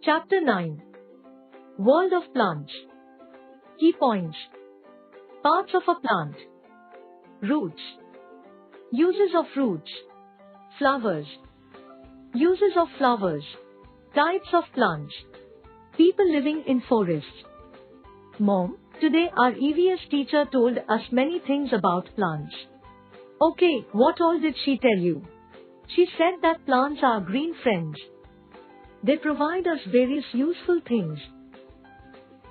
Chapter 9. World of Plants. Key points. Parts of a plant. Roots. Uses of roots. Flowers. Uses of flowers. Types of plants. People living in forests. Mom, today our EVS teacher told us many things about plants. Okay, what all did she tell you? She said that plants are green friends. They provide us various useful things.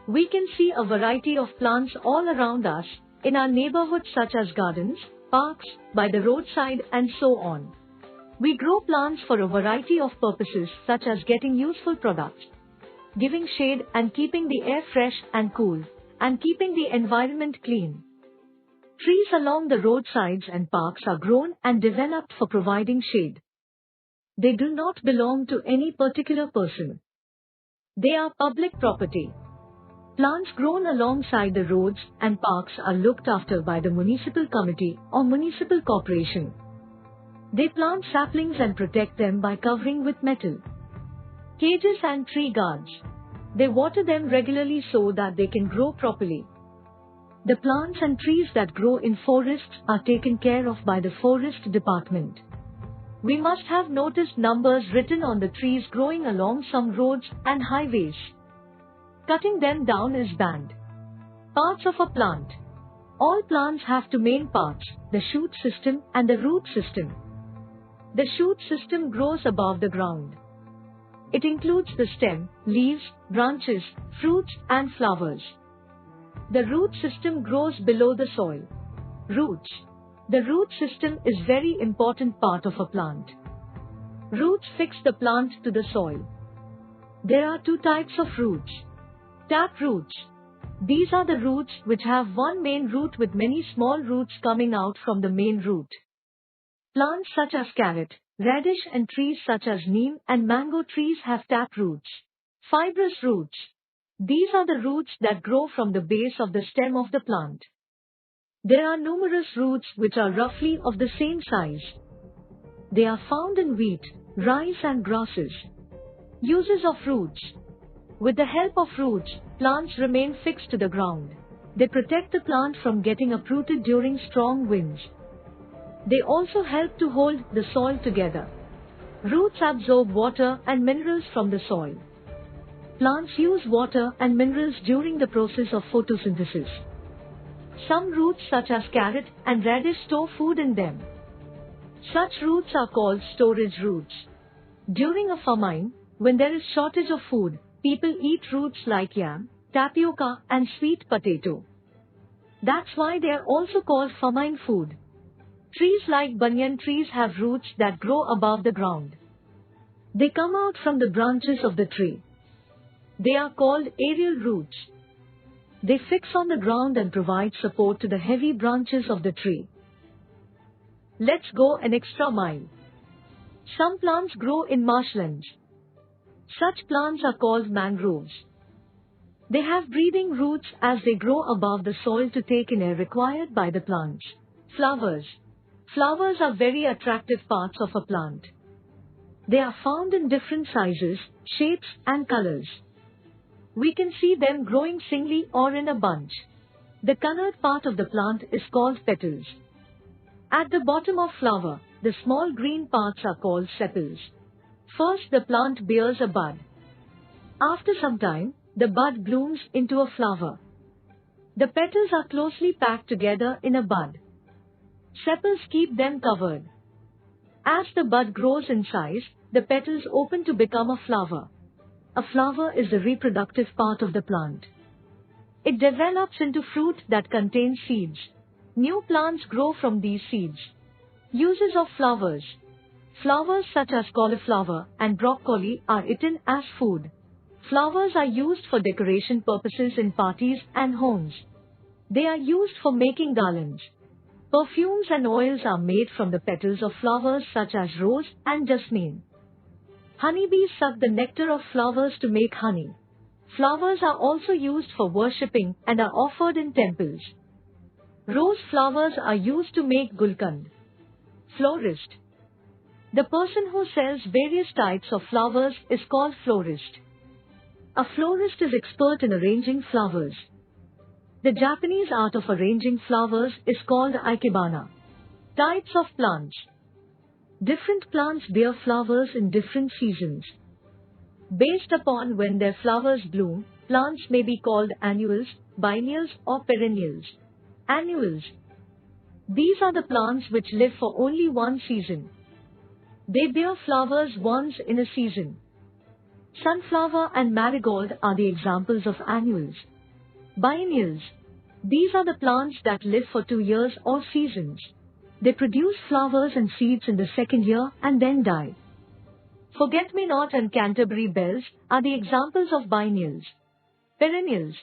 We can see a variety of plants all around us, in our neighborhood such as gardens, parks, by the roadside and so on. We grow plants for a variety of purposes such as getting useful products, giving shade and keeping the air fresh and cool, and keeping the environment clean. Trees along the roadsides and parks are grown and developed for providing shade. They do not belong to any particular person. They are public property. Plants grown alongside the roads and parks are looked after by the municipal committee or municipal corporation. They plant saplings and protect them by covering with metal cages and tree guards. They water them regularly so that they can grow properly. The plants and trees that grow in forests are taken care of by the forest department. We must have noticed numbers written on the trees growing along some roads and highways. Cutting them down is banned. Parts of a plant. All plants have two main parts, the shoot system and the root system. The shoot system grows above the ground. It includes the stem, leaves, branches, fruits and flowers. The root system grows below the soil. Roots. The root system is very important part of a plant. Roots fix the plant to the soil. There are two types of roots. Tap roots. These are the roots which have one main root with many small roots coming out from the main root. Plants such as carrot, radish and trees such as neem and mango trees have tap roots. Fibrous roots. These are the roots that grow from the base of the stem of the plant. There are numerous roots which are roughly of the same size. They are found in wheat, rice and grasses. Uses of roots. With the help of roots, plants remain fixed to the ground. They protect the plant from getting uprooted during strong winds. They also help to hold the soil together. Roots absorb water and minerals from the soil. Plants use water and minerals during the process of photosynthesis. Some roots such as carrot and radish store food in them. Such roots are called storage roots. During a famine, when there is shortage of food, people eat roots like yam, tapioca and sweet potato. That's why they are also called famine food. Trees like banyan trees have roots that grow above the ground. They come out from the branches of the tree. They are called aerial roots. They fix on the ground and provide support to the heavy branches of the tree. Let's go an extra mile. Some plants grow in marshlands. Such plants are called mangroves. They have breathing roots as they grow above the soil to take in air required by the plants. Flowers. Flowers are very attractive parts of a plant. They are found in different sizes, shapes and colors. We can see them growing singly or in a bunch. The colored part of the plant is called petals. At the bottom of flower, the small green parts are called sepals. First the plant bears a bud. After some time, the bud blooms into a flower. The petals are closely packed together in a bud. Sepals keep them covered. As the bud grows in size, the petals open to become a flower. A flower is the reproductive part of the plant. It develops into fruit that contains seeds. New plants grow from these seeds. Uses of flowers. Flowers such as cauliflower and broccoli are eaten as food. Flowers are used for decoration purposes in parties and homes. They are used for making garlands. Perfumes and oils are made from the petals of flowers such as rose and jasmine. Honeybees suck the nectar of flowers to make honey. Flowers are also used for worshipping and are offered in temples. Rose flowers are used to make gulkand. Florist. The person who sells various types of flowers is called florist. A florist is expert in arranging flowers. The Japanese art of arranging flowers is called ikebana. Types of plants. Different plants bear flowers in different seasons. Based upon when their flowers bloom, plants may be called annuals, biennials or perennials. Annuals. These are the plants which live for only one season. They bear flowers once in a season. Sunflower and marigold are the examples of annuals. Biennials. These are the plants that live for 2 years or seasons. They produce flowers and seeds in the second year and then die. Forget-me-not and Canterbury bells are the examples of biennials. Perennials.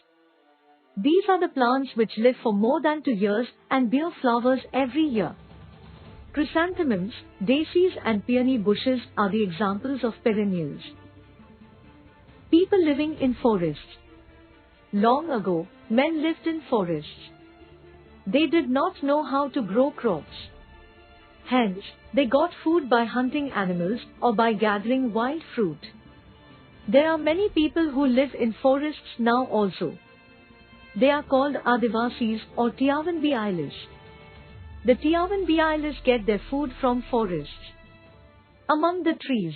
These are the plants which live for more than 2 years and bear flowers every year. Chrysanthemums, daisies and peony bushes are the examples of perennials. People living in forests. Long ago, men lived in forests. They did not know how to grow crops. Hence, they got food by hunting animals or by gathering wild fruit. There are many people who live in forests now also. They are called Adivasis or Tiavanbi Eilish. The Tiavanbi Eilish get their food from forests. Among the trees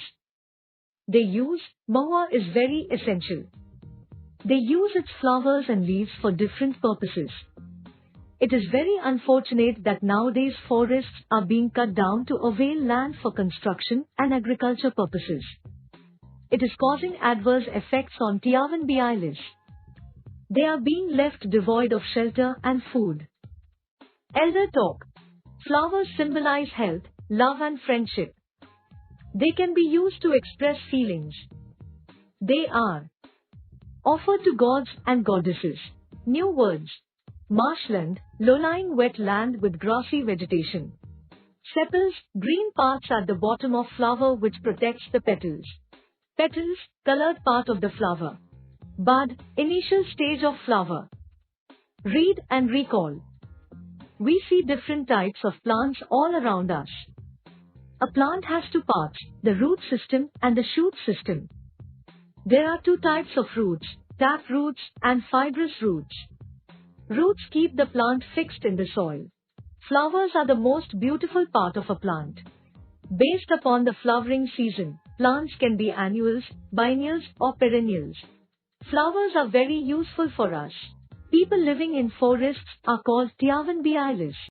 they use, mahua is very essential. They use its flowers and leaves for different purposes. It is very unfortunate that nowadays forests are being cut down to avail land for construction and agriculture purposes. It is causing adverse effects on Tiavanbi Eilish. They are being left devoid of shelter and food. Elder talk. Flowers symbolize health, love and friendship. They can be used to express feelings. They are offered to gods and goddesses. New words. Marshland, low-lying wet land with grassy vegetation. Sepals, green parts at the bottom of flower which protects the petals. Petals, colored part of the flower. Bud, initial stage of flower. Read and recall. We see different types of plants all around us. A plant has two parts, the root system and the shoot system. There are two types of roots, tap roots and fibrous roots. Roots keep the plant fixed in the soil. Flowers are the most beautiful part of a plant. Based upon the flowering season, plants can be annuals, biennials or perennials. Flowers are very useful for us. People living in forests are called Tiavanbi Eilish.